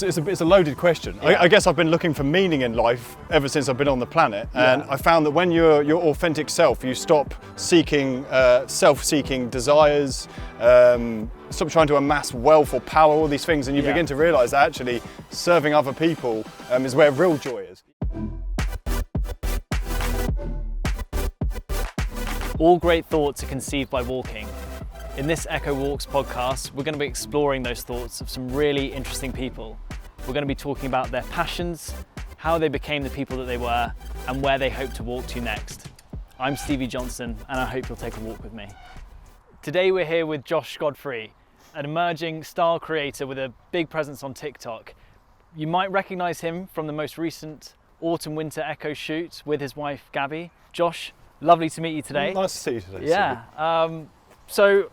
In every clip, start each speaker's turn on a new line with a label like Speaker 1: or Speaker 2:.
Speaker 1: It's a loaded question.
Speaker 2: Yeah.
Speaker 1: I guess I've been looking for meaning in life ever since I've been on the planet, and I found that when you're your authentic self, you stop seeking self-seeking desires, stop trying to amass wealth or power, all these things, and you begin to realise that actually serving other people is where real joy is.
Speaker 2: All great thoughts are conceived by walking. In this ECCO Walks podcast, we're going to be exploring those thoughts of some really interesting people. We're going to be talking about their passions, how they became the people that they were, and where they hope to walk to next. I'm Stevie Johnson, and I hope you'll take a walk with me. Today we're here with Josh Godfrey, an emerging style creator with a big presence on TikTok. You might recognise him from the most recent autumn-winter ECCO shoot with his wife Gabby. Josh, lovely to meet you today.
Speaker 1: Nice to see you today.
Speaker 2: Yeah. So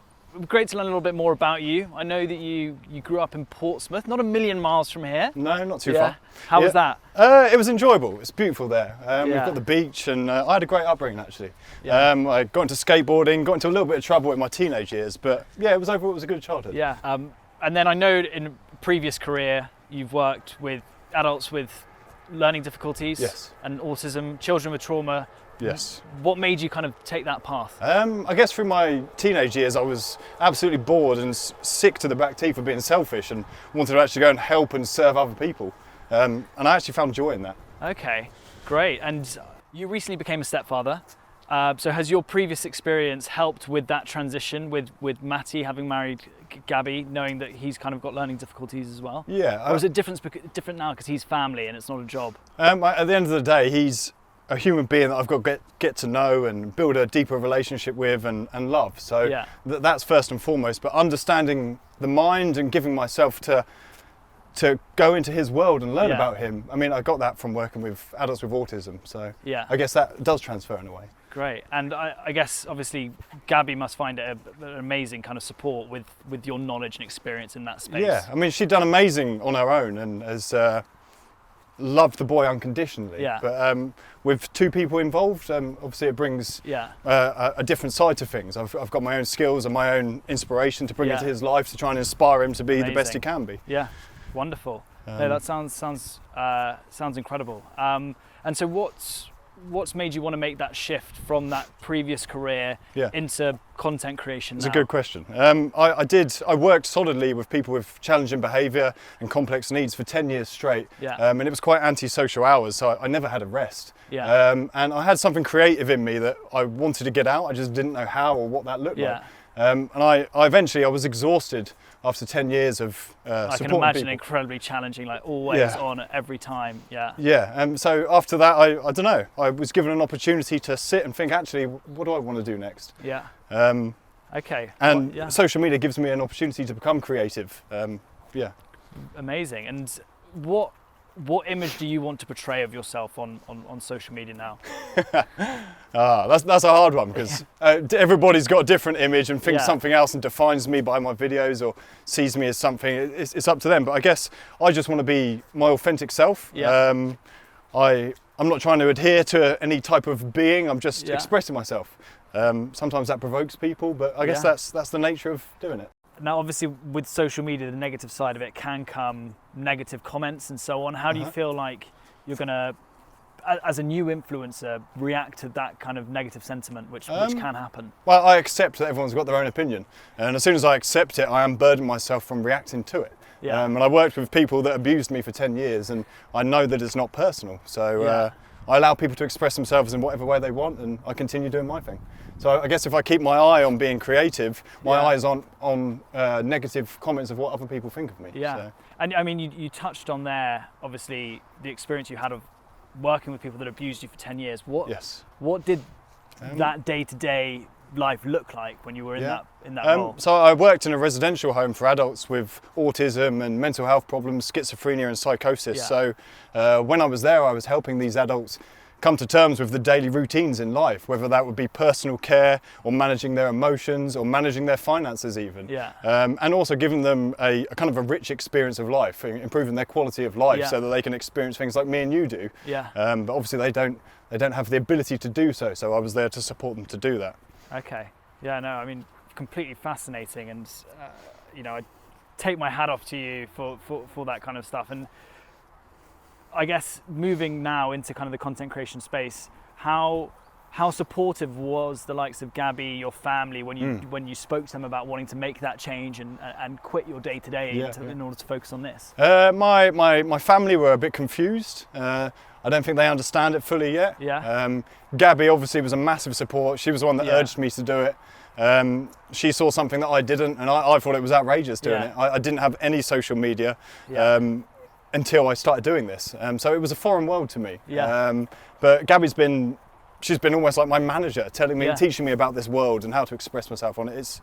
Speaker 2: great to learn a little bit more about you. I know that you grew up in Portsmouth, not a million miles from here.
Speaker 1: No, not too far.
Speaker 2: How was that?
Speaker 1: It was enjoyable. It's beautiful there. We've got the beach, and I had a great upbringing actually. I got into skateboarding, got into a little bit of trouble in my teenage years, but yeah, it was overall it was a good childhood.
Speaker 2: Yeah. And then I know in a previous career you've worked with adults with learning difficulties and autism, children with trauma.
Speaker 1: Yes.
Speaker 2: What made you kind of take that path?
Speaker 1: I guess through my teenage years I was absolutely bored and sick to the back teeth of being selfish and wanted to actually go and help and serve other people. And I actually found joy in that.
Speaker 2: Okay, great. And you recently became a stepfather. So has your previous experience helped with that transition with Matty having married Gabby, knowing that he's kind of got learning difficulties as well?
Speaker 1: Yeah.
Speaker 2: Or is it different now because he's family and it's not a job?
Speaker 1: At the end of the day, he's a human being that I've got to get to know and build a deeper relationship with and love. So that's first and foremost. But understanding the mind and giving myself to go into his world and learn about him. I mean, I got that from working with adults with autism. So I guess that does transfer in a way.
Speaker 2: Great. And I guess obviously Gabby must find it an amazing kind of support with your knowledge and experience in that space.
Speaker 1: Yeah, I mean, she'd done amazing on her own and has loved the boy unconditionally.
Speaker 2: Yeah.
Speaker 1: But with two people involved, obviously it brings a different side to things. I've got my own skills and my own inspiration to bring into his life to try and inspire him to be the best he can be. Yeah,
Speaker 2: wonderful. No, that sounds incredible. And so what's made you want to make that shift from that previous career into content creation now?
Speaker 1: It's a good question. I worked solidly with people with challenging behaviour and complex needs for 10 years straight. And it was quite anti-social hours, so I never had a rest. And I had something creative in me that I wanted to get out. I just didn't know how or what that looked like. And I eventually was exhausted after 10 years of supporting
Speaker 2: I can imagine
Speaker 1: people.
Speaker 2: Incredibly challenging, like always on every time.
Speaker 1: So after that, I don't know, I was given an opportunity to sit and think, actually, what do I want to do next?
Speaker 2: Okay.
Speaker 1: And social media gives me an opportunity to become creative.
Speaker 2: Amazing. And what image do you want to portray of yourself on social media now?
Speaker 1: That's a hard one because everybody's got a different image and thinks something else and defines me by my videos or sees me as something. It's up to them. But I guess I just want to be my authentic self. I'm not trying to adhere to any type of being. I'm just expressing myself. Sometimes that provokes people, but I guess that's the nature of doing it.
Speaker 2: Now, obviously, with social media, the negative side of it can come negative comments and so on. How do you feel like you're going to, as a new influencer, react to that kind of negative sentiment, which can happen?
Speaker 1: Well, I accept that everyone's got their own opinion. And as soon as I accept it, I unburden myself from reacting to it. And I worked with people that abused me for 10 years, and I know that it's not personal. So I allow people to express themselves in whatever way they want, and I continue doing my thing. So I guess if I keep my eye on being creative, my eye is on negative comments of what other people think of me. So.
Speaker 2: And I mean, you touched on there, obviously, the experience you had of working with people that abused you for 10 years. What did that day-to-day life look like when you were in that role?
Speaker 1: So I worked in a residential home for adults with autism and mental health problems, schizophrenia and psychosis. So when I was there, I was helping these adults come to terms with the daily routines in life, whether that would be personal care or managing their emotions or managing their finances even. And also giving them a kind of a rich experience of life, improving their quality of life so that they can experience things like me and you do. But obviously they don't have the ability to do so, so I was there to support them to do that.
Speaker 2: Okay. Yeah, no, I mean, completely fascinating, and take my hat off to you for that kind of stuff. And I guess moving now into kind of the content creation space, how supportive was the likes of Gabby, your family, when you spoke to them about wanting to make that change and quit your day to day in order to focus on this?
Speaker 1: My family were a bit confused. I don't think they understand it fully yet.
Speaker 2: Yeah.
Speaker 1: Gabby obviously was a massive support. She was the one that urged me to do it. She saw something that I didn't, and I thought it was outrageous doing it. I didn't have any social media until I started doing this. So it was a foreign world to me.
Speaker 2: Yeah.
Speaker 1: But Gabby's she's been almost like my manager, telling me, teaching me about this world and how to express myself on it.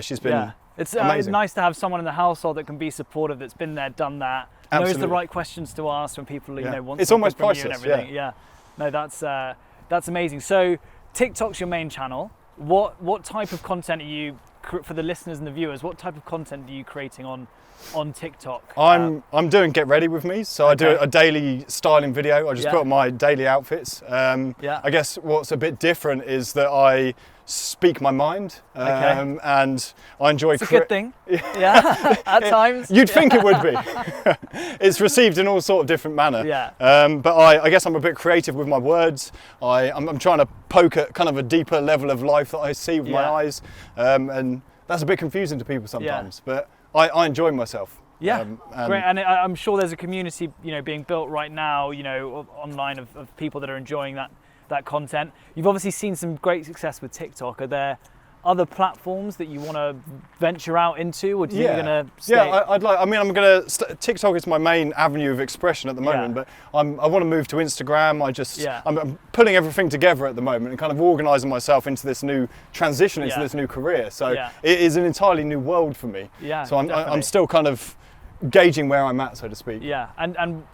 Speaker 1: She's been
Speaker 2: It's
Speaker 1: amazing.
Speaker 2: nice to have someone in the household that can be supportive, that's been there, done that, knows the right questions to ask when people want
Speaker 1: it's
Speaker 2: something
Speaker 1: almost
Speaker 2: from
Speaker 1: priceless,
Speaker 2: you and everything. No, that's amazing. So TikTok's your main channel. What type of content are you, for the listeners and the viewers, what type of content are you creating on TikTok?
Speaker 1: I'm doing Get Ready With Me, so I do a daily styling video. I just put on my daily outfits. I guess what's a bit different is that I speak my mind, and I enjoy.
Speaker 2: It's a good thing. At times.
Speaker 1: You'd think it would be. It's received in all sort of different manner. But I guess I'm a bit creative with my words. I'm trying to poke at kind of a deeper level of life that I see with my eyes, and that's a bit confusing to people sometimes. But I enjoy myself.
Speaker 2: Great, and I'm sure there's a community, being built right now, online of people that are enjoying that content. You've obviously seen some great success with TikTok. Are there other platforms that you want to venture out into, or do you think you're going to stay?
Speaker 1: TikTok is my main avenue of expression at the moment, but I want to move to Instagram. I'm putting everything together at the moment and kind of organising myself into this new transition, into this new career. So it is an entirely new world for me. So I'm still kind of gauging where I'm at, so to speak.
Speaker 2: And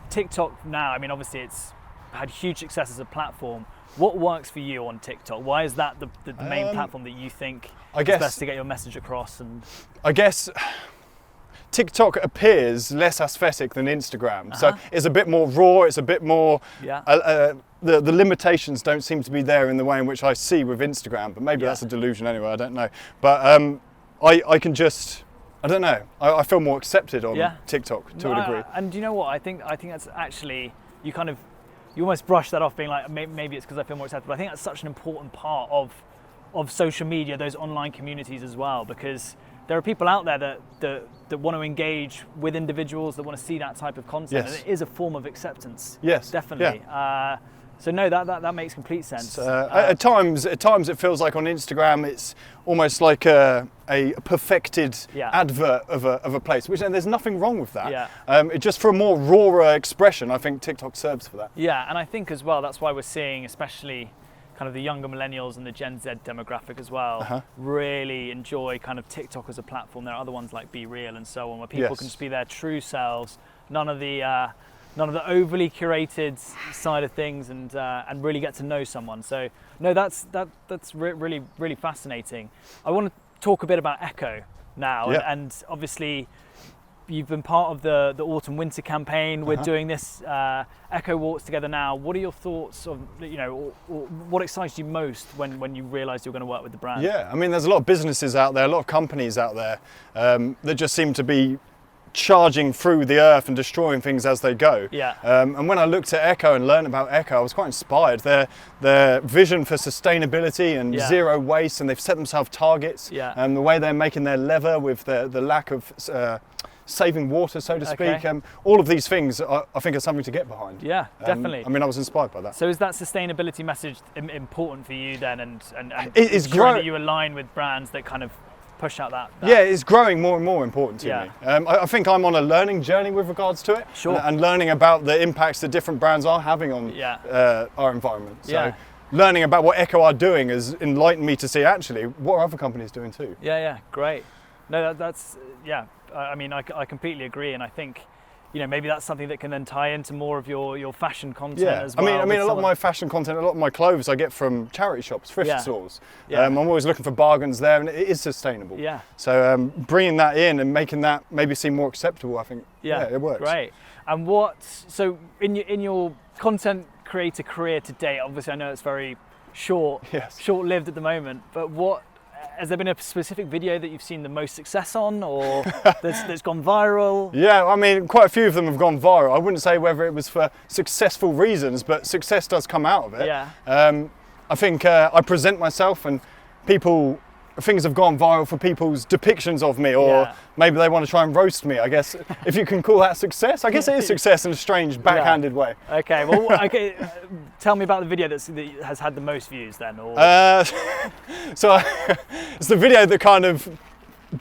Speaker 2: TikTok now, obviously it's had huge success as a platform. What works for you on TikTok? Why is that the main platform that you think is best to get your message across? And I
Speaker 1: guess TikTok appears less aesthetic than Instagram, so it's a bit more raw. It's a bit more. The limitations don't seem to be there in the way in which I see with Instagram, but maybe that's a delusion anyway. I don't know, but I can just. I don't know. I feel more accepted on TikTok to a degree.
Speaker 2: And do you know what? I think that's actually you almost brush that off, being like, maybe it's because I feel more accepted. But I think that's such an important part of social media, those online communities as well, because there are people out there that want to engage with individuals, that want to see that type of content, and it is a form of acceptance.
Speaker 1: Yes,
Speaker 2: definitely. So no, that makes complete sense.
Speaker 1: At times it feels like on Instagram it's almost like a perfected advert of a place, which, and there's nothing wrong with that. It just, for a more raw expression, I think TikTok serves for that.
Speaker 2: And I think as well that's why we're seeing, especially kind of the younger millennials and the Gen Z demographic as well, really enjoy kind of TikTok as a platform. There are other ones like Be Real and so on, where people can just be their true selves, none of the overly curated side of things, and really get to know someone. So no, that's really, really fascinating. I want to talk a bit about ECCO now, and obviously you've been part of the autumn winter campaign. We're doing this ECCO Walks together now. What are your thoughts of, or what excites you most when you realised you were going to work with the brand?
Speaker 1: There's a lot of businesses out there, a lot of companies out there that just seem to be charging through the earth and destroying things as they go. And when I looked at ECCO and learned about ECCO, I was quite inspired. Their vision for sustainability and zero waste, and they've set themselves targets. And the way they're making their leather with the lack of saving water, so to speak. All of these things I think are something to get behind.
Speaker 2: Definitely.
Speaker 1: I was inspired by that.
Speaker 2: So is that sustainability message important for you then, and
Speaker 1: it is
Speaker 2: growing, that you align with brands that kind of push out that?
Speaker 1: It's growing more and more important to me. I think I'm on a learning journey with regards to it, and learning about the impacts that different brands are having on our environment. So learning about what ECCO are doing has enlightened me to see, actually, what are other companies doing too.
Speaker 2: Great. No, that's I completely agree, and I think maybe that's something that can then tie into more of your fashion content as well.
Speaker 1: A lot of my fashion content, a lot of my clothes I get from charity shops, thrift stores. I'm always looking for bargains there, and it is sustainable. So bringing that in and making that maybe seem more acceptable, I think, it works.
Speaker 2: Great. And so in your content creator career to date, obviously I know it's very short-lived at the moment, but what has there been a specific video that you've seen the most success on, or that's gone viral?
Speaker 1: Yeah, I mean, quite a few of them have gone viral. I wouldn't say whether it was for successful reasons, but success does come out of it.
Speaker 2: Yeah.
Speaker 1: I think I present myself, and things have gone viral for people's depictions of me, or maybe they want to try and roast me, I guess. If you can call that success, I guess it is success in a strange backhanded way.
Speaker 2: Okay, well, tell me about the video that has had the most views then. Or...
Speaker 1: So it's the video that kind of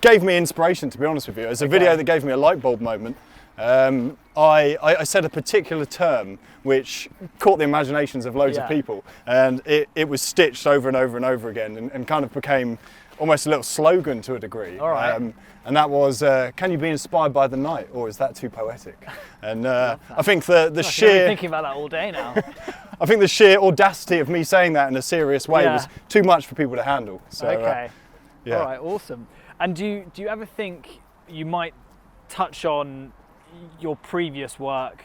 Speaker 1: gave me inspiration, to be honest with you. It's a video that gave me a light bulb moment. I said a particular term which caught the imaginations of loads of people, and it was stitched over and over and over again, and kind of became almost a little slogan to a degree.
Speaker 2: All right.
Speaker 1: And that was, can you be inspired by the night, or is that too poetic? And I think the sheer...
Speaker 2: I've been thinking about that all day now.
Speaker 1: I think the sheer audacity of me saying that in a serious way was too much for people to handle. So,
Speaker 2: okay. All right, awesome. And do you ever think you might touch on your previous work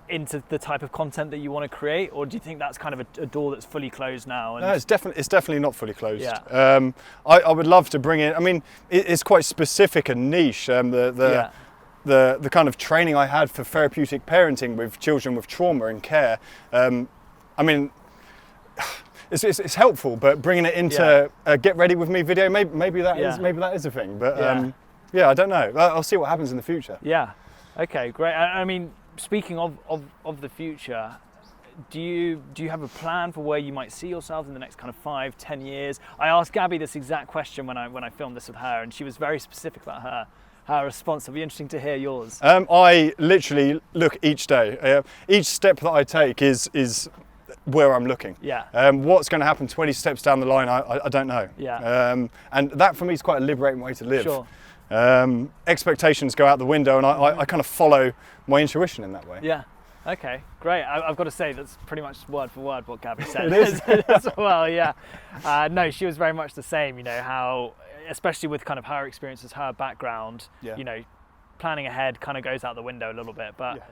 Speaker 2: into the type of content that you want to create, or do you think that's kind of a door that's fully closed now?
Speaker 1: No, it's definitely not fully closed. Yeah. I would love to bring in. I mean, it's quite specific and niche. The kind of training I had for therapeutic parenting with children with trauma and care. I mean, it's helpful, but bringing it into a Get Ready With Me video, maybe that is a thing. But yeah, I don't know. I'll see what happens in the future.
Speaker 2: Yeah. Okay, great. I mean, speaking of the future, do you have a plan for where you might see yourself in the next kind of 5-10 years? I asked Gabby this exact question when I filmed this with her, and she was very specific about her response. It'll be interesting to hear yours.
Speaker 1: I literally look each day. Each step that I take is where I'm looking.
Speaker 2: Yeah.
Speaker 1: What's going to happen 20 steps down the line, I don't know.
Speaker 2: Yeah.
Speaker 1: And that for me is quite a liberating way to live.
Speaker 2: Sure.
Speaker 1: Expectations go out the window, and I kind of follow my intuition in that way.
Speaker 2: Yeah. Okay, great. I've got to say that's pretty much word for word what Gabby said.
Speaker 1: It is.
Speaker 2: As well, yeah. No, she was very much the same, you know, how, especially with kind of her experiences, her background, you know, planning ahead kind of goes out the window a little bit, but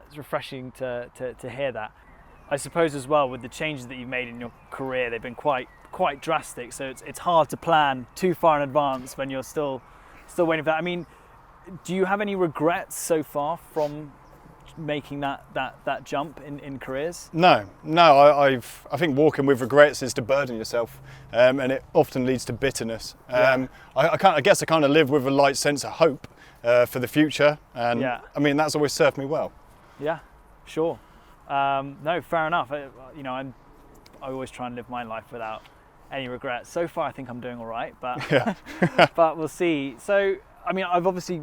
Speaker 2: it's refreshing to hear that. I suppose as well, with the changes that you've made in your career, they've been quite drastic, so it's hard to plan too far in advance when you're still waiting for that. I mean, do you have any regrets so far from making that jump in careers? No.
Speaker 1: I think walking with regrets is to burden yourself, and it often leads to bitterness. I guess I kind of live with a light sense of hope for the future, and I mean that's always served me well. Yeah,
Speaker 2: sure. No, fair enough. I always try and live my life without any regrets. So far, I think I'm doing all right, but but we'll see. So, I mean, I've obviously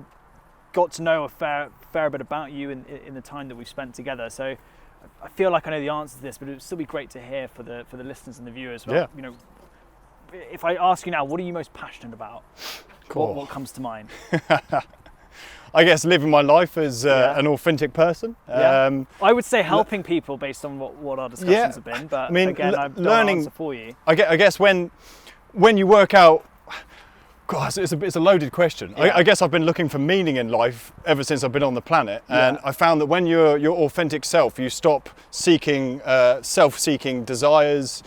Speaker 2: got to know a fair bit about you in the time that we've spent together. So, I feel like I know the answer to this, but it would still be great to hear for the listeners and the viewers. Well, you know, if I ask you now, what are you most passionate about? Cool. What comes to mind?
Speaker 1: I guess living my life as an authentic person.
Speaker 2: I would say helping people based on what our discussions have been, but I mean, again, I don't have an answer for you. I
Speaker 1: guess when you work out, God, it's a loaded question. I guess I've been looking for meaning in life ever since I've been on the planet, and I found that when you're your authentic self, you stop seeking self-seeking desires,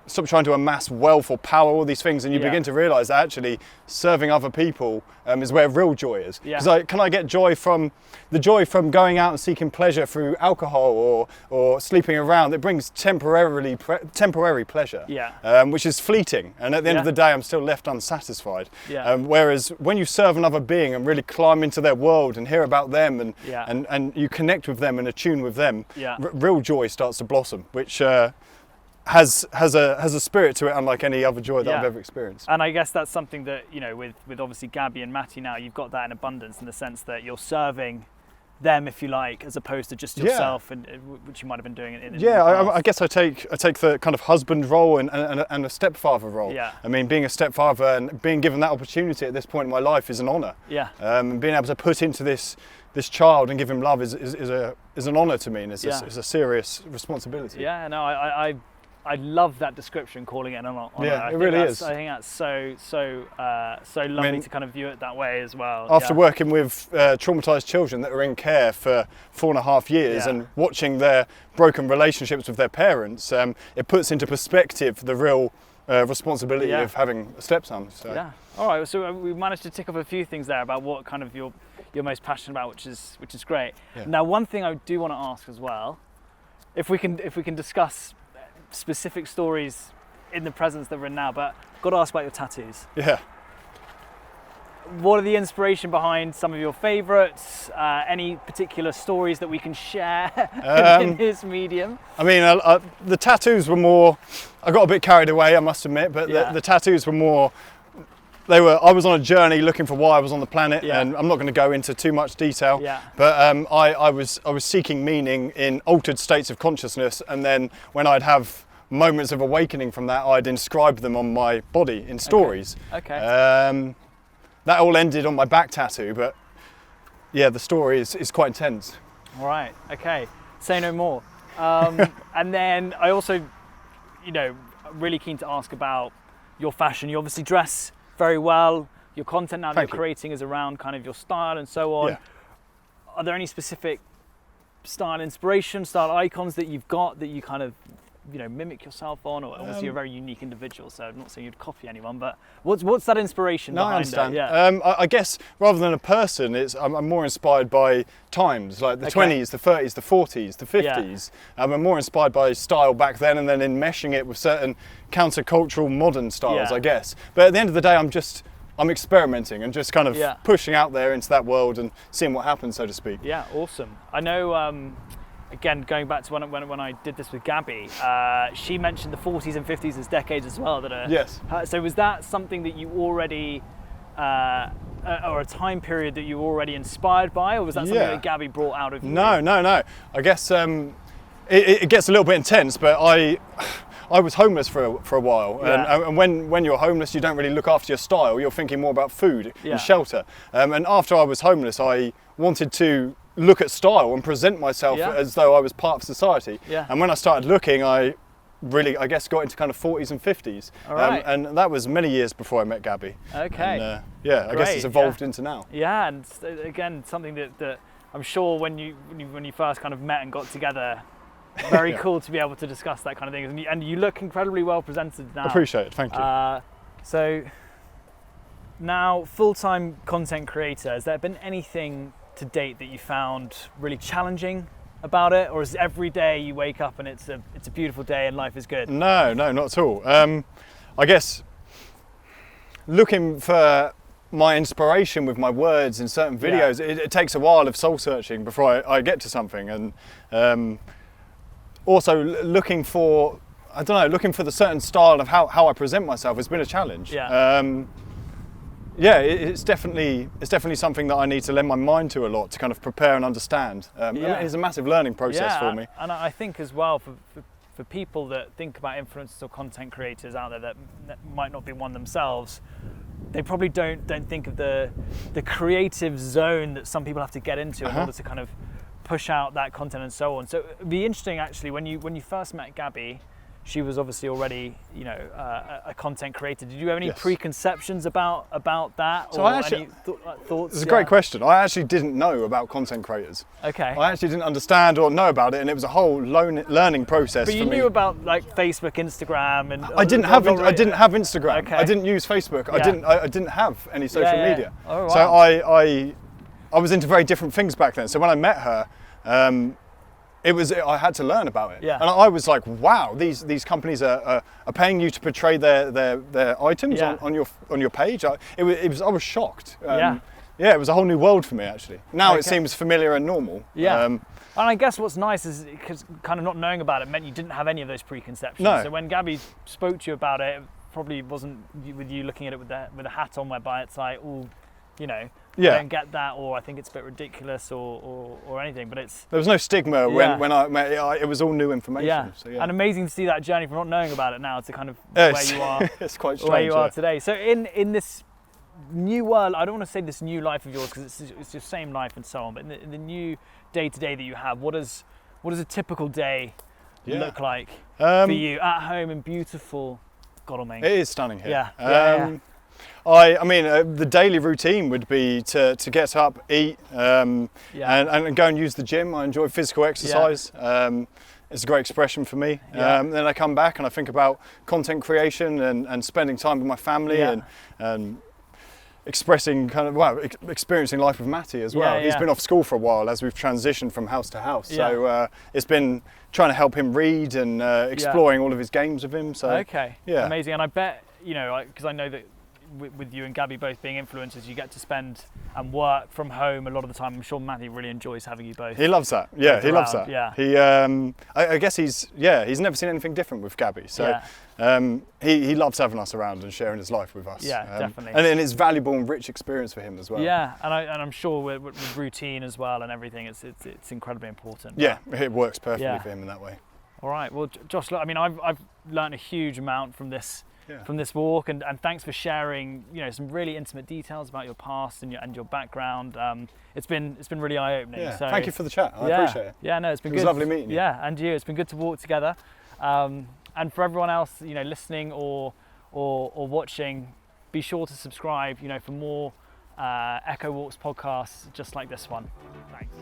Speaker 1: stop trying to amass wealth or power, all these things, and you begin to realise that actually serving other people is where real joy is. Because can I get joy from going out and seeking pleasure through alcohol or sleeping around? It brings temporary pleasure, which is fleeting, and at the end of the day, I'm still left unsatisfied. Whereas when you serve another being and really climb into their world and hear about them and you connect with them and attune with them, real joy starts to blossom, which has a spirit to it unlike any other joy that I've ever experienced.
Speaker 2: And I guess that's something that, you know, with obviously Gabby and Matty now, you've got that in abundance in the sense that you're serving them, if you like, as opposed to just yourself, and which you might have been doing in the past.
Speaker 1: I guess I take the kind of husband role and a stepfather role. I mean, being a stepfather and being given that opportunity at this point in my life is an honour. And being able to put into this child and give him love is an honour to me, and it's a serious responsibility.
Speaker 2: I love that description, calling it an honour.
Speaker 1: It really is.
Speaker 2: I think that's so lovely to kind of view it that way as well.
Speaker 1: After working with traumatised children that are in care for 4.5 years and watching their broken relationships with their parents, it puts into perspective the real responsibility of having a stepson. So.
Speaker 2: Yeah. All right. So we managed to tick off a few things there about what kind of you're most passionate about, which is great. Yeah. Now, one thing I do want to ask as well, if we can discuss specific stories in the presence that we're in now, but I've got to ask about your tattoos.
Speaker 1: Yeah.
Speaker 2: What are the inspiration behind some of your favourites? Any particular stories that we can share in this medium?
Speaker 1: I mean, the tattoos were more, I got a bit carried away, I must admit, but the tattoos were more, I was on a journey looking for why I was on the planet, and I'm not going to go into too much detail, but I was seeking meaning in altered states of consciousness, and then when I'd have moments of awakening from that, I'd inscribe them on my body in stories.
Speaker 2: Okay.
Speaker 1: That all ended on my back tattoo, but yeah, the story is quite intense.
Speaker 2: All right, okay, say no more. And then I also, really keen to ask about your fashion. You obviously dress very well. Your content now that you're creating is around kind of your style and so on. Yeah. Are there any specific style inspiration, style icons that you've got that you kind of mimic yourself on? Or obviously you're a very unique individual, so I'm not saying you'd copy anyone, but what's that inspiration behind
Speaker 1: I understand.
Speaker 2: It? Yeah.
Speaker 1: I guess rather than a person, I'm more inspired by times, like the 20s, the 30s, the 40s, the 50s. I'm more inspired by style back then, and then enmeshing it with certain countercultural modern styles, I guess. But at the end of the day, I'm experimenting and just kind of pushing out there into that world and seeing what happens, so to speak.
Speaker 2: Yeah, awesome. I know, again, going back to when I did this with Gabby, she mentioned the 40s and 50s as decades as well.
Speaker 1: Yes.
Speaker 2: So was that something that you already, or a time period that you were already inspired by, or was that something that Gabby brought out of you?
Speaker 1: No. I guess it gets a little bit intense, but I was homeless for a while, and when you're homeless, you don't really look after your style. You're thinking more about food and shelter. And after I was homeless, I wanted to look at style and present myself as though I was part of society. And when I started looking, I really, I guess, got into kind of 40s and 50s. And that was many years before I met Gabby.
Speaker 2: Okay.
Speaker 1: And, I guess it's evolved into now.
Speaker 2: Yeah, and again, something that I'm sure when you first kind of met and got together, very cool to be able to discuss that kind of thing. And you look incredibly well presented now.
Speaker 1: Appreciate it, thank you.
Speaker 2: So now, full-time content creator, has there been anything to date that you found really challenging about it, or is every day you wake up and it's a beautiful day and life is good?
Speaker 1: No, not at all. I guess looking for my inspiration with my words in certain videos, it takes a while of soul searching before I get to something, and also looking for the certain style of how I present myself has been a challenge. It's definitely something that I need to lend my mind to a lot to kind of prepare and understand. It's a massive learning process for me.
Speaker 2: And I think as well for people that think about influencers or content creators out there that might not be one themselves, they probably don't think of the creative zone that some people have to get into in order to kind of push out that content and so on. So it'd be interesting actually when you first met Gabby. She was obviously already, a content creator. Did you have any preconceptions about that?
Speaker 1: So any
Speaker 2: thoughts?
Speaker 1: It's a great question. I actually didn't know about content creators.
Speaker 2: Okay.
Speaker 1: I actually didn't understand or know about it, and it was a whole learning process for me.
Speaker 2: But you knew about like Facebook, Instagram, and
Speaker 1: I didn't have Instagram.
Speaker 2: Okay.
Speaker 1: I didn't use Facebook. I didn't have any social media.
Speaker 2: Oh, wow.
Speaker 1: So I was into very different things back then. So when I met her, I had to learn about it, and I was like, "Wow, these companies are paying you to portray their items on your page." I was shocked. It was a whole new world for me actually. Now it seems familiar and normal.
Speaker 2: And I guess what's nice is because kind of not knowing about it meant you didn't have any of those preconceptions.
Speaker 1: No.
Speaker 2: So when Gabby spoke to you about it, it probably wasn't with you looking at it with a hat on, whereby it's like, I don't get that, or I think it's a bit ridiculous, or anything. But there
Speaker 1: was no stigma when I met it was all new information.
Speaker 2: And amazing to see that journey from not knowing about it now to kind of where you are.
Speaker 1: It's quite strange,
Speaker 2: where you are today. So in this new world, I don't want to say this new life of yours because it's your same life and so on. But in the new day to day that you have, what does a typical day look like for you at home in beautiful Godalming?
Speaker 1: It is stunning here. I mean, the daily routine would be to get up, eat, and go and use the gym. I enjoy physical exercise. It's a great expression for me.
Speaker 2: Yeah.
Speaker 1: Then I come back and I think about content creation and spending time with my family and expressing experiencing life with Matty as well. He's been off school for a while as we've transitioned from house to house. So it's been trying to help him read and exploring all of his games with him. So
Speaker 2: amazing. And I bet, because I know that with you and Gabby both being influencers, you get to spend and work from home a lot of the time. I'm sure Matty really enjoys having you both.
Speaker 1: He loves that. Yeah, he loves that.
Speaker 2: Yeah.
Speaker 1: He, I guess he's never seen anything different with Gabby. So he loves having us around and sharing his life with us.
Speaker 2: Yeah, definitely.
Speaker 1: And it's valuable and rich experience for him as well.
Speaker 2: Yeah, and I'm sure with routine as well and everything, it's incredibly important.
Speaker 1: Yeah, it works perfectly for him in that way.
Speaker 2: All right. Well, Josh, I mean, I've learned a huge amount from this. From this walk, and thanks for sharing some really intimate details about your past and your background. It's been really eye-opening.
Speaker 1: Yeah,
Speaker 2: so
Speaker 1: thank you for the chat. I appreciate it.
Speaker 2: Yeah, no, it's been
Speaker 1: good. It was lovely meeting you.
Speaker 2: Yeah, and you. It's been good to walk together. And for everyone else, listening or watching, be sure to subscribe. For more ECCO Walks podcasts just like this one. Thanks.